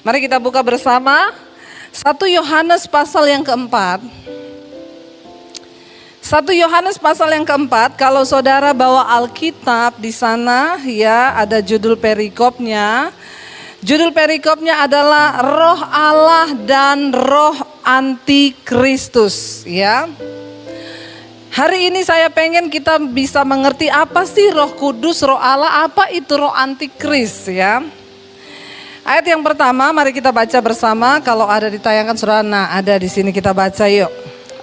Mari kita buka bersama 1 Yohanes pasal yang keempat. 1 Yohanes pasal yang keempat, kalau saudara bawa Alkitab di sana ya ada judul perikopnya. Judul perikopnya adalah Roh Allah dan Roh Antikristus ya. Hari ini saya pengen kita bisa mengerti apa sih Roh Kudus, Roh Allah, apa itu Roh Antikris ya. Ayat yang pertama mari kita baca bersama, kalau ada ditayangkan saudara, nah ada di sini kita baca yuk.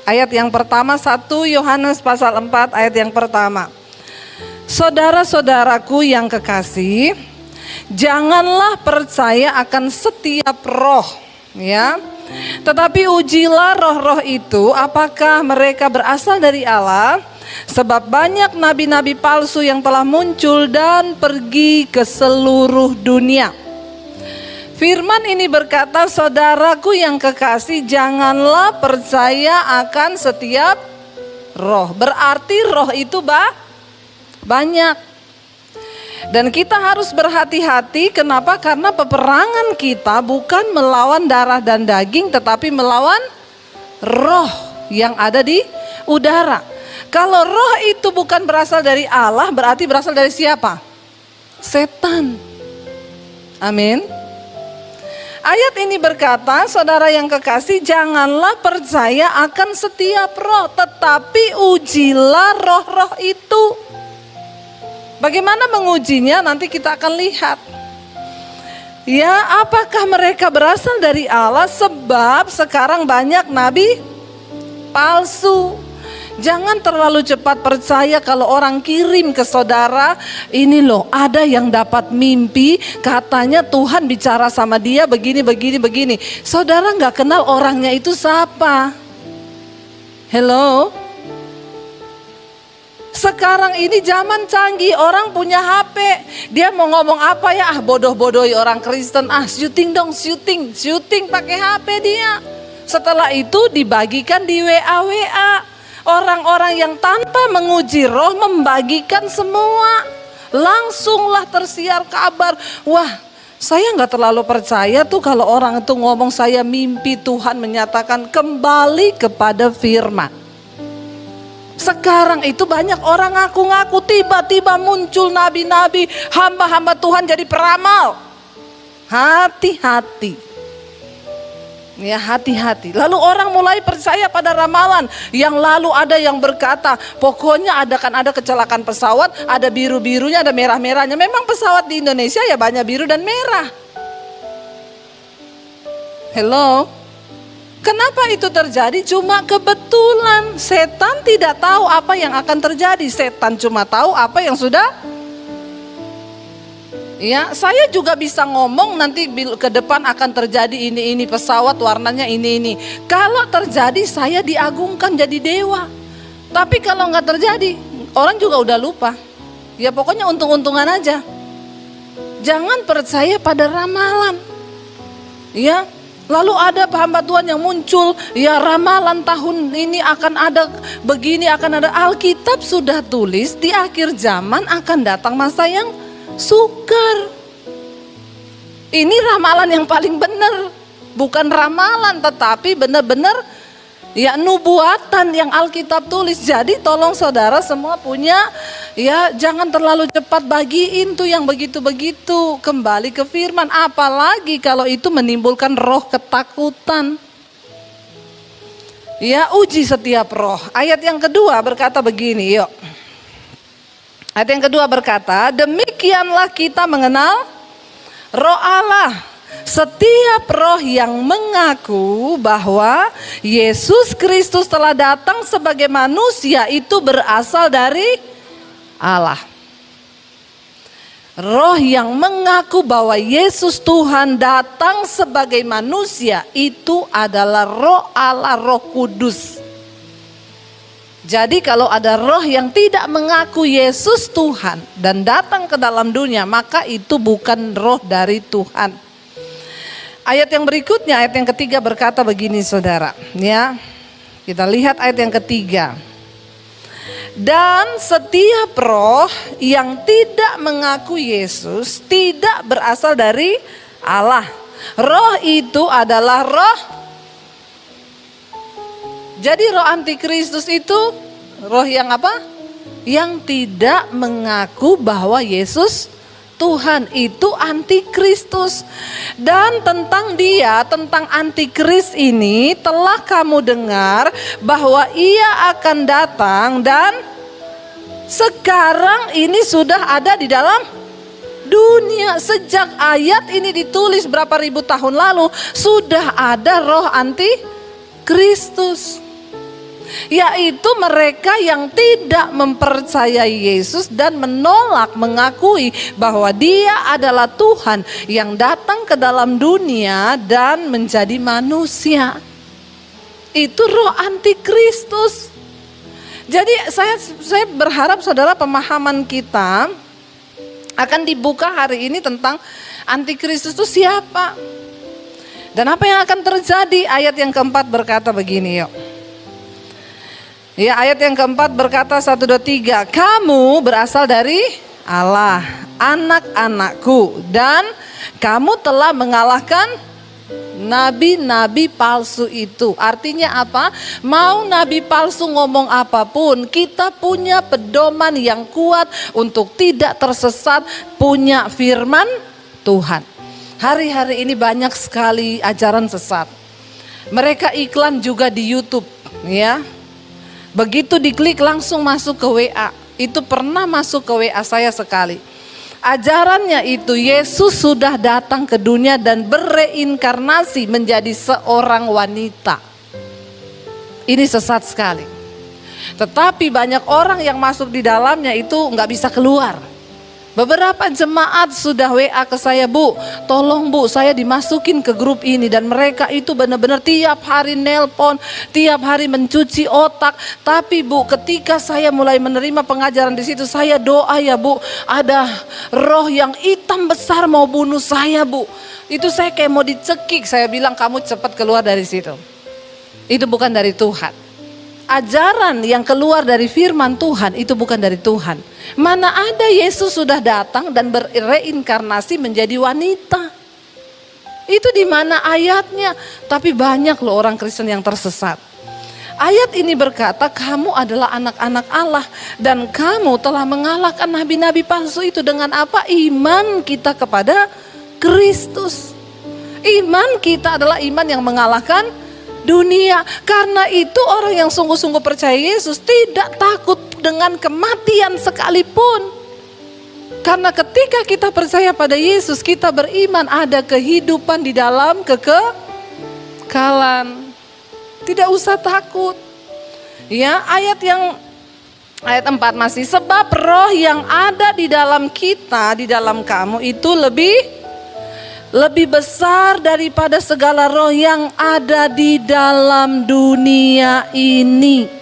Ayat yang pertama 1 Yohanes pasal 4 ayat yang pertama. Saudara-saudaraku yang kekasih, janganlah percaya akan setiap roh ya. Tetapi ujilah roh-roh itu apakah mereka berasal dari Allah, sebab banyak nabi-nabi palsu yang telah muncul dan pergi ke seluruh dunia. Firman ini berkata, saudaraku yang kekasih, janganlah percaya akan setiap roh. Berarti roh itu banyak. Dan kita harus berhati-hati, kenapa? Karena peperangan kita bukan melawan darah dan daging, tetapi melawan roh yang ada di udara. Kalau roh itu bukan berasal dari Allah, berarti berasal dari siapa? Setan. Amin. Ayat ini berkata, saudara yang kekasih, janganlah percaya akan setiap roh, tetapi ujilah roh-roh itu. Bagaimana mengujinya? Nanti kita akan lihat. Ya, apakah mereka berasal dari Allah? Sebab sekarang banyak nabi palsu. Jangan terlalu cepat percaya kalau orang kirim ke saudara, ini loh ada yang dapat mimpi, katanya Tuhan bicara sama dia begini. Saudara gak kenal orangnya itu siapa. Hello? Sekarang ini zaman canggih, orang punya HP. Dia mau ngomong apa ya, bodoh-bodohi orang Kristen. Syuting dong, syuting pakai HP dia. Setelah itu dibagikan di WA. Orang-orang yang tanpa menguji roh membagikan semua. Langsunglah tersiar kabar. Wah, saya gak terlalu percaya tuh kalau orang itu ngomong saya mimpi Tuhan menyatakan kembali kepada firman. Sekarang itu banyak orang ngaku-ngaku, tiba-tiba muncul nabi-nabi, hamba-hamba Tuhan jadi peramal. Hati-hati. Ya, hati-hati. Lalu orang mulai percaya pada ramalan. Yang lalu ada yang berkata, pokoknya akan ada kecelakaan pesawat, ada biru-birunya, ada merah-merahnya. Memang pesawat di Indonesia ya banyak biru dan merah. Hello? Kenapa itu terjadi? Cuma kebetulan. Setan tidak tahu apa yang akan terjadi. Setan cuma tahu apa yang sudah. Ya, saya juga bisa ngomong nanti ke depan akan terjadi ini pesawat warnanya ini. Kalau terjadi saya diagungkan jadi dewa. Tapi kalau nggak terjadi, orang juga udah lupa. Ya pokoknya untung-untungan aja. Jangan percaya pada ramalan. Ya, lalu ada hamba Tuhan yang muncul, ya ramalan tahun ini akan ada begini, akan ada. Alkitab sudah tulis di akhir zaman akan datang masa yang sukar. Ini ramalan yang paling benar. Bukan ramalan tetapi benar-benar ya nubuatan yang Alkitab tulis. Jadi tolong saudara semua punya, ya jangan terlalu cepat bagiin tuh yang begitu-begitu. Kembali ke firman, apalagi kalau itu menimbulkan roh ketakutan. Ya, uji setiap roh. Ayat yang kedua berkata begini, yuk. Ayat yang kedua berkata, demikianlah kita mengenal roh Allah. Setiap roh yang mengaku bahwa Yesus Kristus telah datang sebagai manusia itu berasal dari Allah. Roh yang mengaku bahwa Yesus Tuhan datang sebagai manusia itu adalah roh Allah, Roh Kudus. Jadi kalau ada roh yang tidak mengaku Yesus Tuhan dan datang ke dalam dunia, maka itu bukan roh dari Tuhan. Ayat yang berikutnya, ayat yang ketiga berkata begini saudara. Ya, kita lihat ayat yang ketiga. Dan setiap roh yang tidak mengaku Yesus tidak berasal dari Allah. Roh itu adalah roh. Jadi roh antikristus itu roh yang apa? Yang tidak mengaku bahwa Yesus Tuhan, itu antikristus. Dan tentang dia, tentang antikris ini telah kamu dengar bahwa ia akan datang dan sekarang ini sudah ada di dalam dunia. Sejak ayat ini ditulis berapa ribu tahun lalu sudah ada roh antikristus, yaitu mereka yang tidak mempercayai Yesus dan menolak mengakui bahwa dia adalah Tuhan yang datang ke dalam dunia dan menjadi manusia. Itu roh antikristus. Jadi saya berharap saudara, pemahaman kita akan dibuka hari ini tentang antikristus itu siapa dan apa yang akan terjadi. Ayat yang keempat berkata begini, yuk. Ya, ayat yang keempat berkata 1, 2, 3. Kamu berasal dari Allah, anak-anakku, dan kamu telah mengalahkan nabi-nabi palsu itu. Artinya apa? Mau nabi palsu ngomong apapun, kita punya pedoman yang kuat untuk tidak tersesat, punya firman Tuhan. Hari-hari ini banyak sekali ajaran sesat. Mereka iklan juga di YouTube, ya. Begitu diklik langsung masuk ke WA. Itu pernah masuk ke WA saya sekali. Ajarannya itu Yesus sudah datang ke dunia dan bereinkarnasi menjadi seorang wanita. Ini sesat sekali. Tetapi banyak orang yang masuk di dalamnya itu nggak bisa keluar. Beberapa jemaat sudah WA ke saya, Bu, tolong Bu, saya dimasukin ke grup ini. Dan mereka itu benar-benar tiap hari nelpon, tiap hari mencuci otak. Tapi Bu, ketika saya mulai menerima pengajaran di situ, saya doa ya Bu, ada roh yang hitam besar mau bunuh saya Bu. Itu saya kayak mau dicekik, saya bilang kamu cepat keluar dari situ. Itu bukan dari Tuhan. Ajaran yang keluar dari firman Tuhan itu bukan dari Tuhan. Mana ada Yesus sudah datang dan bereinkarnasi menjadi wanita. Itu di mana ayatnya? Tapi banyak loh orang Kristen yang tersesat. Ayat ini berkata kamu adalah anak-anak Allah dan kamu telah mengalahkan nabi-nabi palsu itu dengan apa? Iman kita kepada Kristus. Iman kita adalah iman yang mengalahkan dunia. Karena itu orang yang sungguh-sungguh percaya Yesus tidak takut dengan kematian sekalipun. Karena ketika kita percaya pada Yesus, kita beriman ada kehidupan di dalam kekekalan. Tidak usah takut. Ya, ayat 4 masih, sebab roh yang ada di dalam kita, di dalam kamu itu lebih besar daripada segala roh yang ada di dalam dunia ini.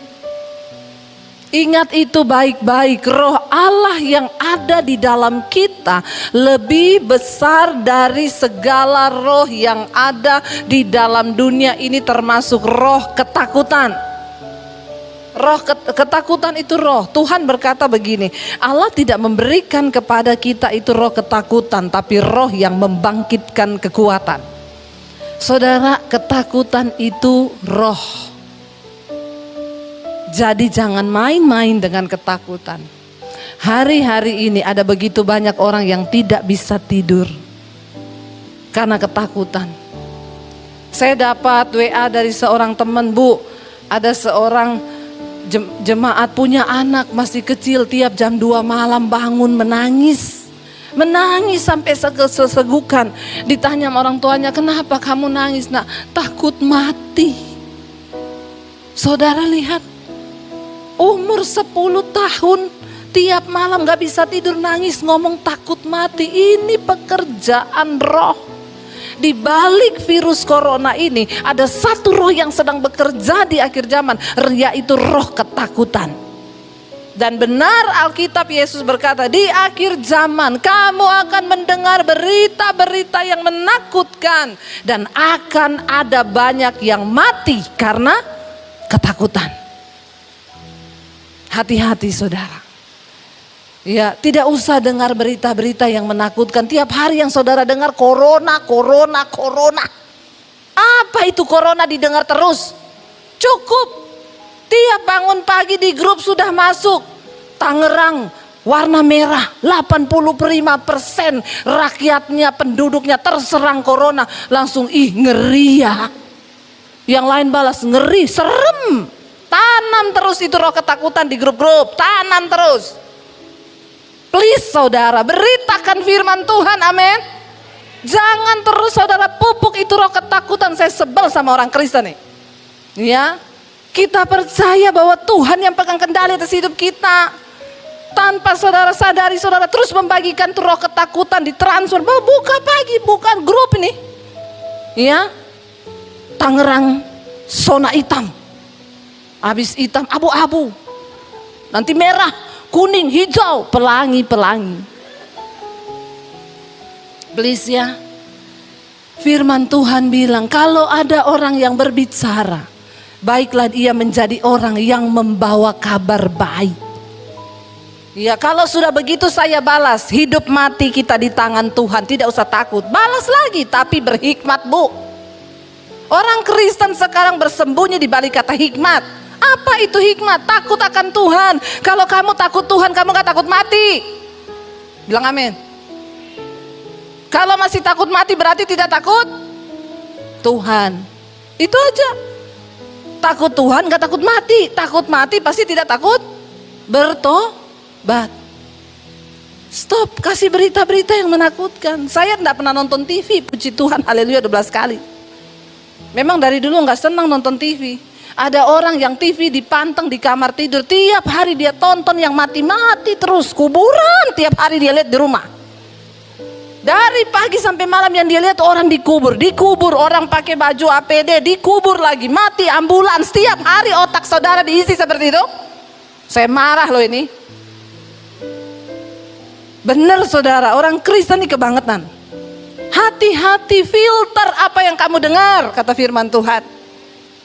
Ingat itu baik-baik, roh Allah yang ada di dalam kita lebih besar dari segala roh yang ada di dalam dunia ini, termasuk roh ketakutan. Roh ketakutan itu roh. Tuhan berkata begini, Allah tidak memberikan kepada kita itu roh ketakutan, tapi roh yang membangkitkan kekuatan. Saudara, ketakutan itu roh. Jadi jangan main-main dengan ketakutan. Hari-hari ini ada begitu banyak orang yang tidak bisa tidur karena ketakutan. Saya dapat WA dari seorang teman, Bu, ada seorang jemaat punya anak masih kecil, tiap jam 2 malam bangun menangis. Menangis sampai sesegukan. Ditanya sama orang tuanya, kenapa kamu nangis nak? Takut mati. Saudara lihat, umur 10 tahun tiap malam gak bisa tidur nangis ngomong takut mati. Ini pekerjaan roh. Di balik virus corona ini ada satu roh yang sedang bekerja di akhir zaman, yaitu roh ketakutan. Dan benar Alkitab, Yesus berkata di akhir zaman kamu akan mendengar berita-berita yang menakutkan dan akan ada banyak yang mati karena ketakutan. Hati-hati saudara. Ya, tidak usah dengar berita-berita yang menakutkan. Tiap hari yang saudara dengar corona, corona, corona. Apa itu corona didengar terus? Cukup. Tiap bangun pagi di grup sudah masuk. Tangerang warna merah, 85% rakyatnya, penduduknya terserang corona. Langsung ngeri ya. Yang lain balas ngeri, serem. Tanam terus itu roh ketakutan di grup-grup, tanam terus. Please saudara, beritakan firman Tuhan, amin. Jangan terus saudara pupuk itu roh ketakutan. Saya sebel sama orang Kristen nih. Ya, kita percaya bahwa Tuhan yang pegang kendali atas hidup kita. Tanpa saudara sadari, saudara terus membagikan tuh roh ketakutan, ditransfer. Buka pagi, bukan grup ini. Ya, Tangerang zona hitam. Habis hitam abu-abu. Nanti merah, kuning, hijau, pelangi-pelangi. Please ya. Firman Tuhan bilang kalau ada orang yang berbicara, baiklah dia menjadi orang yang membawa kabar baik. Ya, kalau sudah begitu saya balas, hidup mati kita di tangan Tuhan, tidak usah takut. Balas lagi tapi berhikmat, Bu. Orang Kristen sekarang bersembunyi di balik kata hikmat. Apa itu hikmat? Takut akan Tuhan. Kalau kamu takut Tuhan, kamu gak takut mati. Bilang amin. Kalau masih takut mati berarti tidak takut Tuhan. Itu aja. Takut Tuhan gak takut mati. Takut mati pasti tidak takut bertobat. Stop kasih berita-berita yang menakutkan. Saya tidak pernah nonton TV, puji Tuhan, haleluya 12 kali. Memang dari dulu gak senang nonton TV. Ada orang yang TV dipanteng di kamar tidur, tiap hari dia tonton yang mati-mati terus, kuburan tiap hari dia lihat di rumah. Dari pagi sampai malam yang dia lihat orang dikubur, orang pakai baju APD, dikubur lagi, mati ambulans, tiap hari otak saudara diisi seperti itu. Saya marah loh ini. Benar saudara, orang Kristen ini kebangetan. Hati-hati, filter apa yang kamu dengar, kata firman Tuhan.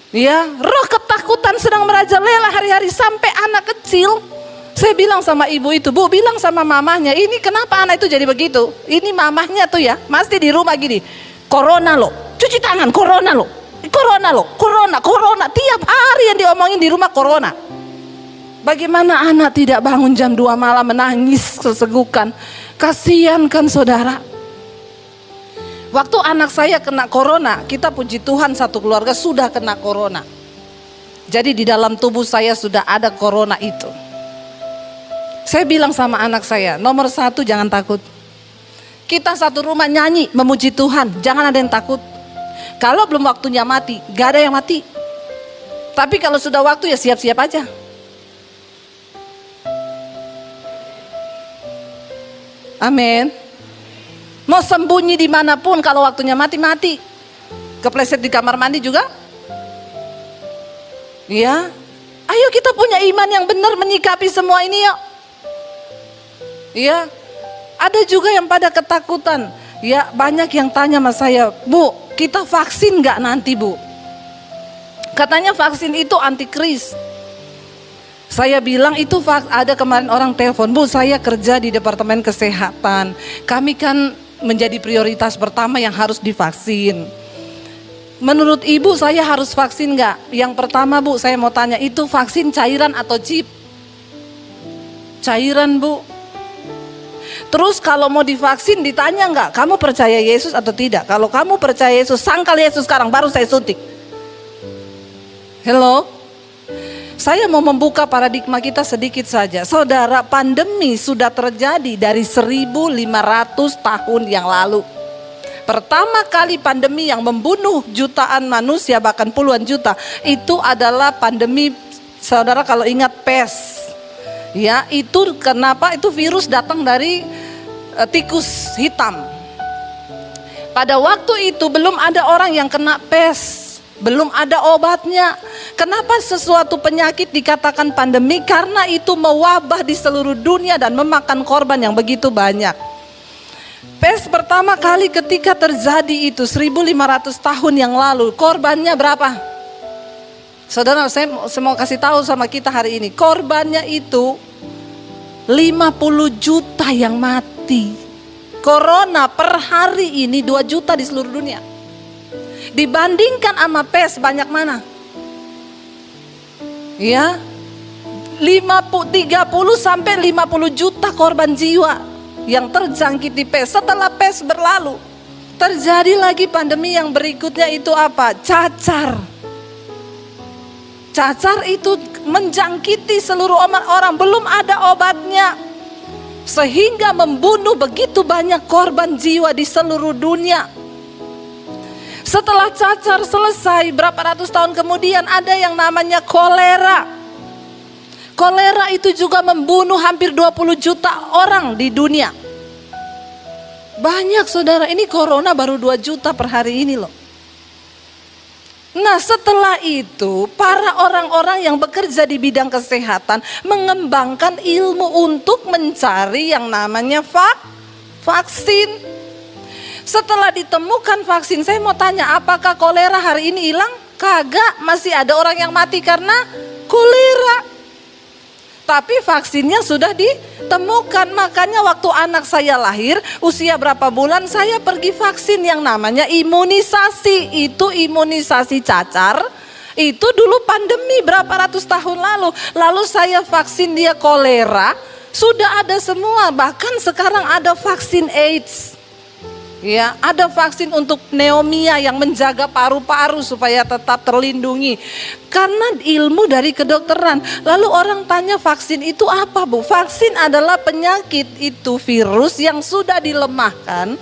Ya, roh ketakutan sedang merajalela hari-hari sampai anak kecil. Saya bilang sama ibu itu, Bu, bilang sama mamahnya, ini kenapa anak itu jadi begitu? Ini mamahnya tuh ya, masih di rumah gini, corona loh, cuci tangan, corona loh, corona loh, corona, tiap hari yang diomongin di rumah corona. Bagaimana anak tidak bangun jam 2 malam menangis sesegukan? Kasihan kan saudara. Waktu anak saya kena corona, kita puji Tuhan satu keluarga sudah kena corona. Jadi di dalam tubuh saya sudah ada corona itu. Saya bilang sama anak saya, nomor 1 jangan takut. Kita satu rumah nyanyi memuji Tuhan, jangan ada yang takut. Kalau belum waktunya mati, gak ada yang mati. Tapi kalau sudah waktu ya siap-siap aja. Amin. Mau sembunyi dimanapun, kalau waktunya mati-mati. Kepleset di kamar mandi juga. Ya, ayo kita punya iman yang benar menyikapi semua ini yuk. Ya, ada juga yang pada ketakutan. Ya, banyak yang tanya sama saya, Bu, kita vaksin gak nanti, Bu? Katanya vaksin itu antikris. Saya bilang itu ada kemarin orang telepon, Bu, saya kerja di Departemen Kesehatan. Kami kan menjadi prioritas pertama yang harus divaksin. Menurut ibu saya harus vaksin gak? Yang pertama Bu, saya mau tanya, itu vaksin cairan atau chip? Cairan Bu. Terus kalau mau divaksin ditanya gak, kamu percaya Yesus atau tidak? Kalau kamu percaya Yesus, sangkal Yesus sekarang baru saya suntik. Hello? Saya mau membuka paradigma kita sedikit saja. Saudara, pandemi sudah terjadi dari 1500 tahun yang lalu. Pertama kali pandemi yang membunuh jutaan manusia, bahkan puluhan juta, itu adalah pandemi, saudara kalau ingat pes. Ya, itu kenapa? Itu virus datang dari tikus hitam. Pada waktu itu belum ada orang yang kena pes. Belum ada obatnya. Kenapa sesuatu penyakit dikatakan pandemi? Karena itu mewabah di seluruh dunia dan memakan korban yang begitu banyak. Pes pertama kali ketika terjadi itu 1500 tahun yang lalu, korbannya berapa? Saudara, saya mau kasih tahu sama kita hari ini, korbannya itu 50 juta yang mati. Corona per hari ini 2 juta di seluruh dunia. Dibandingkan sama pes banyak mana? Ya, 30 sampai 50 juta korban jiwa yang terjangkit di pes. Setelah pes berlalu, terjadi lagi pandemi yang berikutnya, itu apa? Cacar. Cacar itu menjangkiti seluruh orang, belum ada obatnya. Sehingga membunuh begitu banyak korban jiwa di seluruh dunia. Setelah cacar selesai, berapa ratus tahun kemudian ada yang namanya kolera. Kolera itu juga membunuh hampir 20 juta orang di dunia. Banyak saudara, ini corona baru 2 juta per hari ini loh. Nah setelah itu para orang-orang yang bekerja di bidang kesehatan mengembangkan ilmu untuk mencari yang namanya vaksin. Setelah ditemukan vaksin, saya mau tanya, apakah kolera hari ini hilang? Kagak, masih ada orang yang mati karena kolera. Tapi vaksinnya sudah ditemukan. Makanya waktu anak saya lahir, usia berapa bulan, saya pergi vaksin yang namanya imunisasi. Itu imunisasi cacar. Itu dulu pandemi berapa ratus tahun lalu. Lalu saya vaksin dia kolera. Sudah ada semua, bahkan sekarang ada vaksin AIDS. Ya, ada vaksin untuk pneumonia yang menjaga paru-paru supaya tetap terlindungi. Karena ilmu dari kedokteran. Lalu orang tanya, vaksin itu apa, Bu? Vaksin adalah penyakit, itu virus yang sudah dilemahkan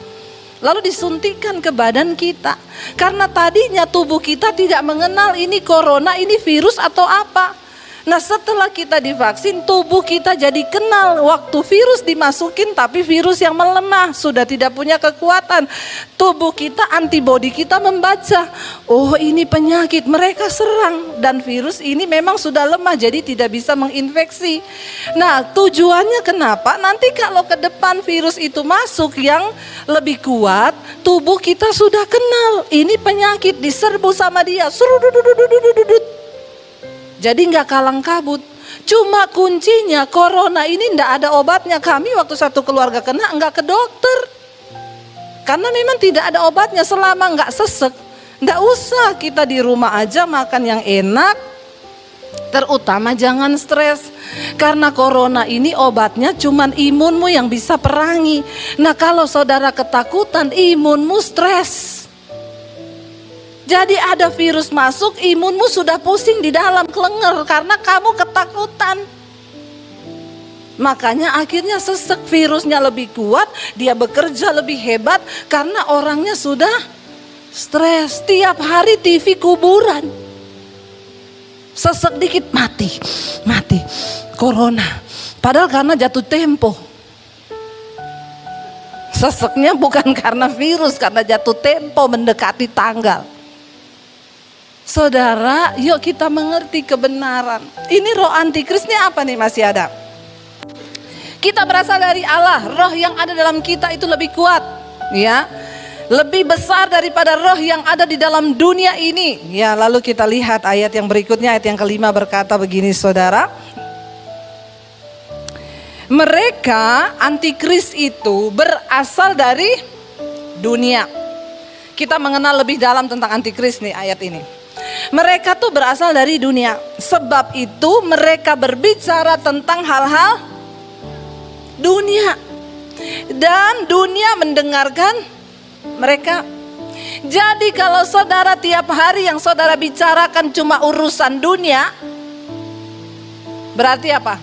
lalu disuntikkan ke badan kita. Karena tadinya tubuh kita tidak mengenal ini corona, ini virus atau apa. Nah setelah kita divaksin, tubuh kita jadi kenal waktu virus dimasukin, tapi virus yang melemah, sudah tidak punya kekuatan. Tubuh kita, antibodi kita membaca, oh ini penyakit, mereka serang. Dan virus ini memang sudah lemah, jadi tidak bisa menginfeksi. Nah tujuannya kenapa? Nanti kalau ke depan virus itu masuk yang lebih kuat, tubuh kita sudah kenal, ini penyakit, diserbu sama dia, surudududududududud. Jadi nggak kalang kabut. Cuma kuncinya corona ini nggak ada obatnya. Kami waktu satu keluarga kena nggak ke dokter. Karena memang tidak ada obatnya. Selama nggak sesek, nggak usah, kita di rumah aja makan yang enak. Terutama jangan stres. Karena corona ini obatnya cuman imunmu yang bisa perangi. Nah kalau saudara ketakutan, imunmu stres. Jadi ada virus masuk, imunmu sudah pusing di dalam kelenger karena kamu ketakutan. Makanya akhirnya sesek, virusnya lebih kuat, dia bekerja lebih hebat karena orangnya sudah stres. Tiap hari TV kuburan. Sesek dikit mati, corona. Padahal karena jatuh tempo. Seseknya bukan karena virus, karena jatuh tempo mendekati tanggal. Saudara, yuk kita mengerti kebenaran. Ini roh antikris ini apa nih, masih ada? Kita berasal dari Allah, roh yang ada dalam kita itu lebih kuat, ya. Lebih besar daripada roh yang ada di dalam dunia ini. Ya, lalu kita lihat ayat yang berikutnya, ayat yang kelima berkata begini, saudara. Mereka antikris itu berasal dari dunia. Kita mengenal lebih dalam tentang antikris nih ayat ini. Mereka tuh berasal dari dunia. Sebab itu mereka berbicara tentang hal-hal dunia. Dan dunia mendengarkan mereka. Jadi kalau saudara tiap hari yang saudara bicarakan cuma urusan dunia, berarti apa?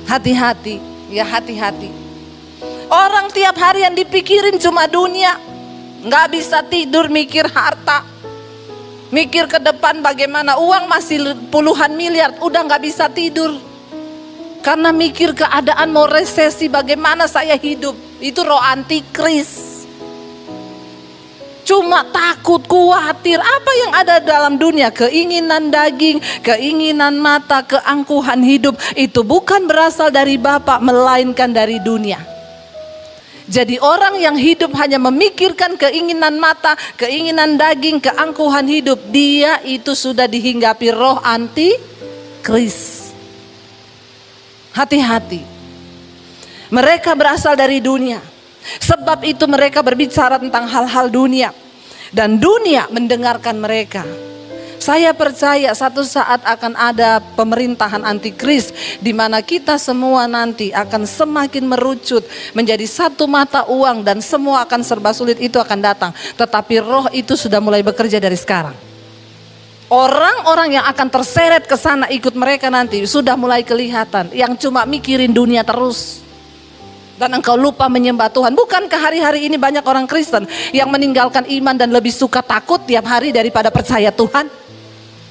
Hati-hati, ya hati-hati. Orang tiap hari yang dipikirin cuma dunia. Gak bisa tidur mikir harta. Mikir ke depan bagaimana, uang masih puluhan miliar, udah gak bisa tidur. Karena mikir keadaan mau resesi, bagaimana saya hidup. Itu roh antikris. Cuma takut, khawatir, apa yang ada dalam dunia, keinginan daging, keinginan mata, keangkuhan hidup, itu bukan berasal dari Bapa, melainkan dari dunia. Jadi orang yang hidup hanya memikirkan keinginan mata, keinginan daging, keangkuhan hidup, dia itu sudah dihinggapi roh antikris. Hati-hati. Mereka berasal dari dunia. Sebab itu mereka berbicara tentang hal-hal dunia. Dan dunia mendengarkan mereka. Saya percaya satu saat akan ada pemerintahan antikris, di mana kita semua nanti akan semakin merucut menjadi satu mata uang, dan semua akan serba sulit itu akan datang. Tetapi roh itu sudah mulai bekerja dari sekarang. Orang-orang yang akan terseret ke sana ikut mereka nanti sudah mulai kelihatan, yang cuma mikirin dunia terus. Dan engkau lupa menyembah Tuhan. Bukankah hari-hari ini banyak orang Kristen yang meninggalkan iman dan lebih suka takut tiap hari daripada percaya Tuhan?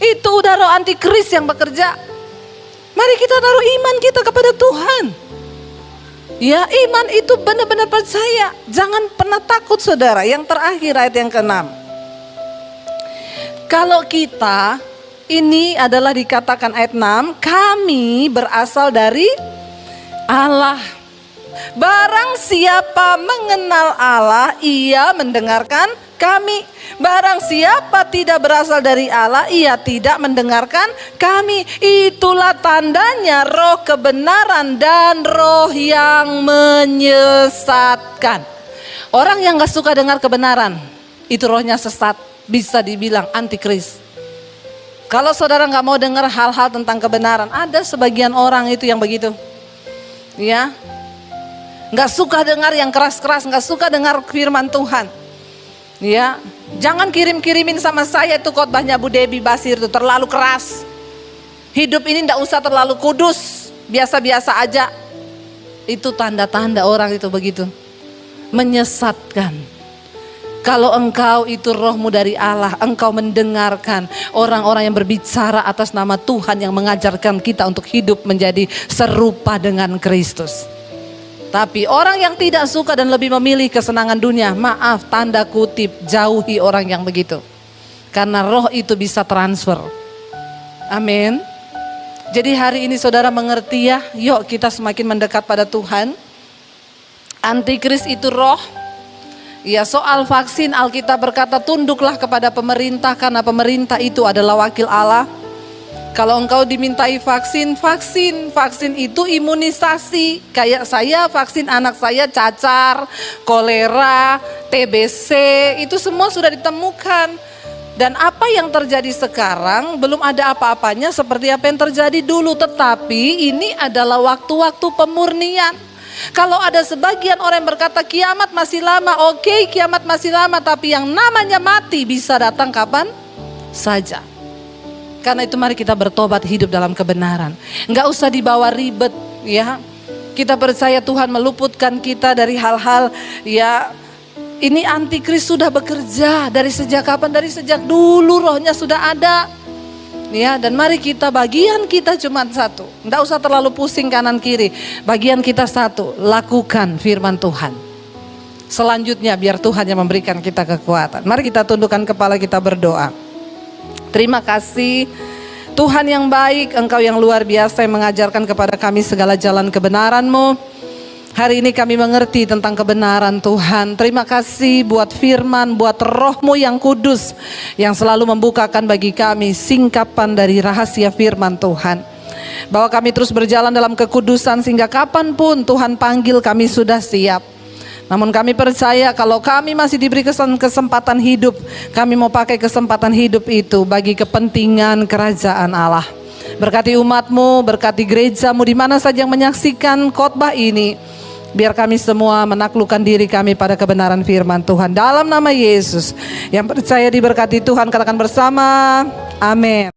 Itu udah roh antikris yang bekerja. Mari kita taruh iman kita kepada Tuhan. Ya, iman itu benar-benar percaya. Jangan pernah takut, saudara. Yang terakhir ayat yang ke-6. Kalau kita, ini adalah dikatakan ayat 6, kami berasal dari Allah. Barang siapa mengenal Allah, ia mendengarkan kami. Barang siapa tidak berasal dari Allah, ia tidak mendengarkan kami. Itulah tandanya roh kebenaran dan roh yang menyesatkan. Orang yang gak suka dengar kebenaran, itu rohnya sesat. Bisa dibilang antikris. Kalau saudara gak mau dengar hal-hal tentang kebenaran, ada sebagian orang itu yang begitu. Ya, gak suka dengar yang keras-keras, gak suka dengar firman Tuhan. Ya, jangan kirim-kirimin sama saya itu khotbahnya Bu Debbie Basir itu terlalu keras. Hidup ini gak usah terlalu kudus, biasa-biasa aja. Itu tanda-tanda orang itu begitu. Menyesatkan. Kalau engkau itu rohmu dari Allah, engkau mendengarkan orang-orang yang berbicara atas nama Tuhan yang mengajarkan kita untuk hidup menjadi serupa dengan Kristus. Tapi orang yang tidak suka dan lebih memilih kesenangan dunia, maaf, tanda kutip, jauhi orang yang begitu. Karena roh itu bisa transfer. Amin. Jadi hari ini saudara mengerti ya, yuk kita semakin mendekat pada Tuhan. Antikris itu roh. Ya, soal vaksin Alkitab berkata tunduklah kepada pemerintah karena pemerintah itu adalah wakil Allah. Kalau engkau dimintai vaksin itu imunisasi. Kayak saya vaksin anak saya cacar, kolera, TBC, itu semua sudah ditemukan. Dan apa yang terjadi sekarang belum ada apa-apanya seperti apa yang terjadi dulu. Tetapi ini adalah waktu-waktu pemurnian. Kalau ada sebagian orang yang berkata kiamat masih lama, oke, kiamat masih lama, tapi yang namanya mati bisa datang kapan saja. Karena itu mari kita bertobat, hidup dalam kebenaran. Enggak usah dibawa ribet ya. Kita percaya Tuhan meluputkan kita dari hal-hal ya. Ini antikris sudah bekerja dari sejak kapan? Dari sejak dulu rohnya sudah ada. Ya, dan mari kita, bagian kita cuma satu. Enggak usah terlalu pusing kanan kiri. Bagian kita satu, lakukan firman Tuhan. Selanjutnya biar Tuhan yang memberikan kita kekuatan. Mari kita tundukkan kepala, kita berdoa. Terima kasih Tuhan yang baik, Engkau yang luar biasa yang mengajarkan kepada kami segala jalan kebenaran-Mu. Hari ini kami mengerti tentang kebenaran Tuhan. Terima kasih buat firman, buat roh-Mu yang kudus yang selalu membukakan bagi kami singkapan dari rahasia firman Tuhan. Bahwa kami terus berjalan dalam kekudusan sehingga kapanpun Tuhan panggil kami sudah siap. Namun kami percaya kalau kami masih diberi kesempatan hidup, kami mau pakai kesempatan hidup itu bagi kepentingan kerajaan Allah. Berkati umat-Mu, berkati gereja-Mu di mana saja yang menyaksikan khotbah ini. Biar kami semua menaklukkan diri kami pada kebenaran firman Tuhan. Dalam nama Yesus, yang percaya diberkati Tuhan, katakan bersama, amin.